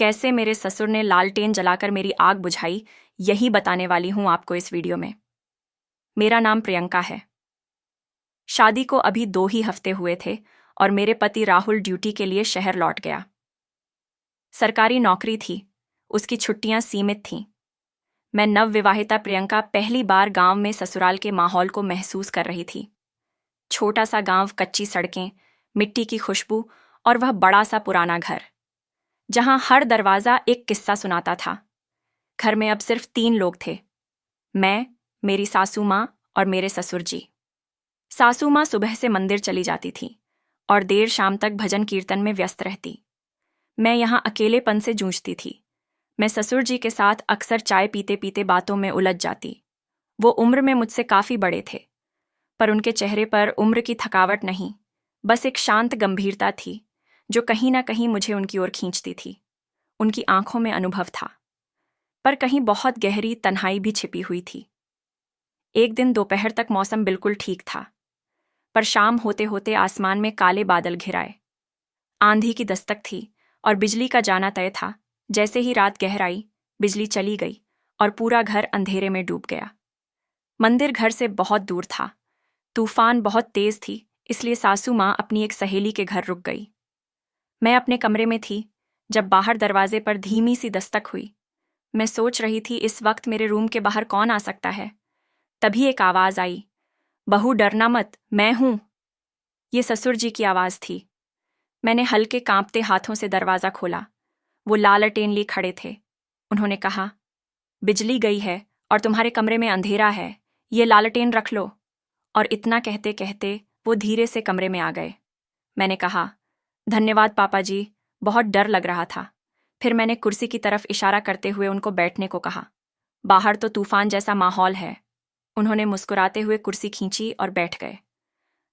कैसे मेरे ससुर ने लालटेन जलाकर मेरी आग बुझाई, यही बताने वाली हूं आपको इस वीडियो में। मेरा नाम प्रियंका है। शादी को अभी 2 ही हफ्ते हुए थे और मेरे पति राहुल ड्यूटी के लिए शहर लौट गया। सरकारी नौकरी थी, उसकी छुट्टियां सीमित थीं। मैं नवविवाहिता प्रियंका पहली बार गांव में ससुराल के माहौल को महसूस कर रही थी। छोटा सा गांव, कच्ची सड़कें, मिट्टी की खुशबू और वह बड़ा सा पुराना घर, जहां हर दरवाजा एक किस्सा सुनाता था। घर में अब सिर्फ 3 लोग थे, मैं, मेरी सासू माँ और मेरे ससुर जी। सासू माँ सुबह से मंदिर चली जाती थी और देर शाम तक भजन कीर्तन में व्यस्त रहती। मैं यहाँ अकेलेपन से जूझती थी। मैं ससुर जी के साथ अक्सर चाय पीते पीते बातों में उलझ जाती। वो उम्र में मुझसे काफ़ी बड़े थे, पर उनके चेहरे पर उम्र की थकावट नहीं, बस एक शांत गंभीरता थी जो कहीं ना कहीं मुझे उनकी ओर खींचती थी। उनकी आंखों में अनुभव था, पर कहीं बहुत गहरी तन्हाई भी छिपी हुई थी। एक दिन दोपहर तक मौसम बिल्कुल ठीक था, पर शाम होते होते आसमान में काले बादल घिर आए। आंधी की दस्तक थी और बिजली का जाना तय था। जैसे ही रात गहर आई, बिजली चली गई और पूरा घर अंधेरे में डूब गया। मंदिर घर से बहुत दूर था। तूफान बहुत तेज थी, इसलिए सासू माँ अपनी एक सहेली के घर रुक गई। मैं अपने कमरे में थी जब बाहर दरवाजे पर धीमी सी दस्तक हुई। मैं सोच रही थी इस वक्त मेरे रूम के बाहर कौन आ सकता है। तभी एक आवाज आई, बहू डरना मत, मैं हूं। ये ससुर जी की आवाज थी। मैंने हल्के कांपते हाथों से दरवाजा खोला। वो लालटेन लिए खड़े थे। उन्होंने कहा, बिजली गई है और तुम्हारे कमरे में अंधेरा है, ये लालटेन रख लो। और इतना कहते कहते वो धीरे से कमरे में आ गए। मैंने कहा, धन्यवाद पापा जी, बहुत डर लग रहा था। फिर मैंने कुर्सी की तरफ इशारा करते हुए उनको बैठने को कहा। बाहर तो तूफान जैसा माहौल है। उन्होंने मुस्कुराते हुए कुर्सी खींची और बैठ गए।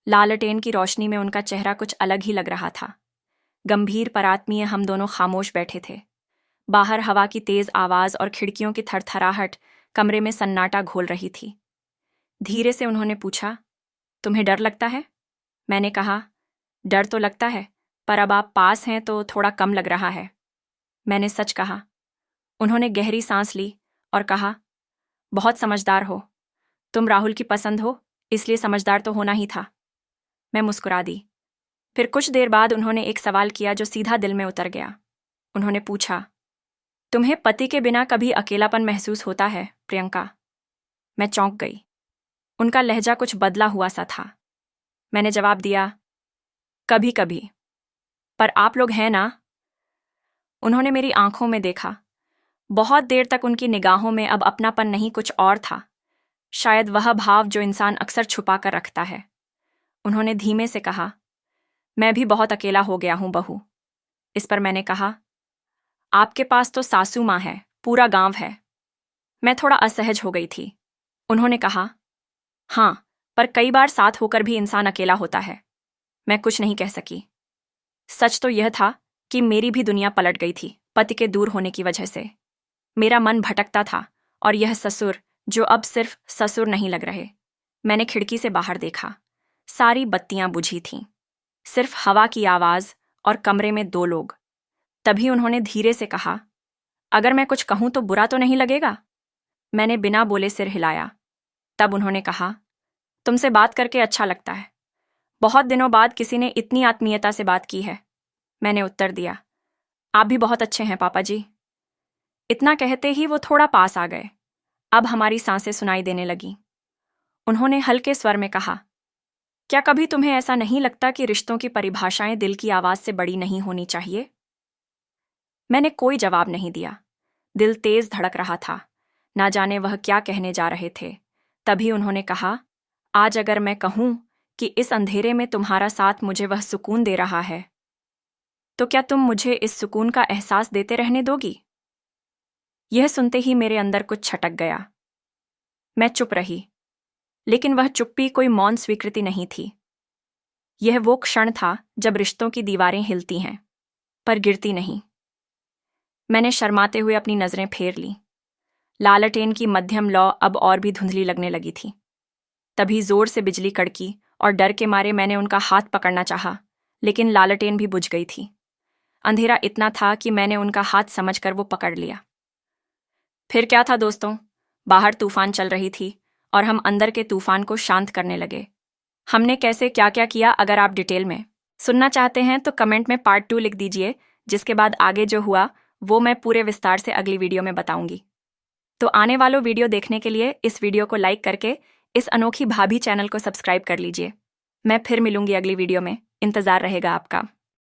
लालटेन की रोशनी में उनका चेहरा कुछ अलग ही लग रहा था। गंभीर पर आत्मीय हम दोनों खामोश बैठे थे। बाहर हवा की तेज आवाज और खिड़कियों की थरथराहट कमरे में सन्नाटा घोल रही थी। धीरे से उन्होंने पूछा, तुम्हें डर लगता है? मैंने कहा, डर तो लगता है, पर अब आप पास हैं तो थोड़ा कम लग रहा है। मैंने सच कहा। उन्होंने गहरी सांस ली और कहा, बहुत समझदार हो। तुम राहुल की पसंद हो, इसलिए समझदार तो होना ही था। मैं मुस्कुरा दी। फिर कुछ देर बाद उन्होंने एक सवाल किया जो सीधा दिल में उतर गया। उन्होंने पूछा, तुम्हें पति के बिना कभी अकेलापन महसूस होता है प्रियंका? मैं चौंक गई। उनका लहजा कुछ बदला हुआ सा था। मैंने जवाब दिया, कभी कभी, पर आप लोग हैं ना? उन्होंने मेरी आंखों में देखा। बहुत देर तक उनकी निगाहों में अब अपनापन नहीं, कुछ और था। शायद वह भाव जो इंसान अक्सर छुपा कर रखता है। उन्होंने धीमे से कहा, मैं भी बहुत अकेला हो गया हूं बहू। इस पर मैंने कहा, आपके पास तो सासू माँ है, पूरा गांव है। मैं थोड़ा असहज हो गई थी। उन्होंने कहा, हाँ, पर कई बार साथ होकर भी इंसान अकेला होता है। मैं कुछ नहीं कह सकी। सच तो यह था कि मेरी भी दुनिया पलट गई थी पति के दूर होने की वजह से। मेरा मन भटकता था और यह ससुर जो अब सिर्फ ससुर नहीं लग रहे। मैंने खिड़की से बाहर देखा। सारी बत्तियां बुझी थीं, सिर्फ हवा की आवाज और कमरे में 2 लोग। तभी उन्होंने धीरे से कहा, अगर मैं कुछ कहूं तो बुरा तो नहीं लगेगा? मैंने बिना बोले सिर हिलाया। तब उन्होंने कहा, तुमसे बात करके अच्छा लगता है। बहुत दिनों बाद किसी ने इतनी आत्मीयता से बात की है। मैंने उत्तर दिया, आप भी बहुत अच्छे हैं पापा जी। इतना कहते ही वो थोड़ा पास आ गए। अब हमारी सांसें सुनाई देने लगीं। उन्होंने हल्के स्वर में कहा, क्या कभी तुम्हें ऐसा नहीं लगता कि रिश्तों की परिभाषाएं दिल की आवाज से बड़ी नहीं होनी चाहिए? मैंने कोई जवाब नहीं दिया। दिल तेज धड़क रहा था, ना जाने वह क्या कहने जा रहे थे। तभी उन्होंने कहा, आज अगर मैं कहूं कि इस अंधेरे में तुम्हारा साथ मुझे वह सुकून दे रहा है, तो क्या तुम मुझे इस सुकून का एहसास देते रहने दोगी? यह सुनते ही मेरे अंदर कुछ छटक गया। मैं चुप रही, लेकिन वह चुप्पी कोई मौन स्वीकृति नहीं थी। यह वो क्षण था जब रिश्तों की दीवारें हिलती हैं, पर गिरती नहीं। मैंने शर्माते हुए अपनी नजरें फेर लीं। लालटेन की मध्यम लौ अब और भी धुंधली लगने लगी थी। तभी जोर से बिजली कड़की और डर के मारे मैंने उनका हाथ पकड़ना चाहा, लेकिन लालटेन भी बुझ गई थी। अंधेरा इतना था कि मैंने उनका हाथ समझकर वो पकड़ लिया। फिर क्या था दोस्तों, बाहर तूफान चल रही थी और हम अंदर के तूफान को शांत करने लगे। हमने कैसे क्या क्या किया, अगर आप डिटेल में सुनना चाहते हैं तो कमेंट में पार्ट 2 लिख दीजिए, जिसके बाद आगे जो हुआ वो मैं पूरे विस्तार से अगली वीडियो में बताऊंगी। तो आने वालों वीडियो देखने के लिए इस वीडियो को लाइक करके इस अनोखी भाभी चैनल को सब्सक्राइब कर लीजिए। मैं फिर मिलूंगी अगली वीडियो में, इंतज़ार रहेगा आपका।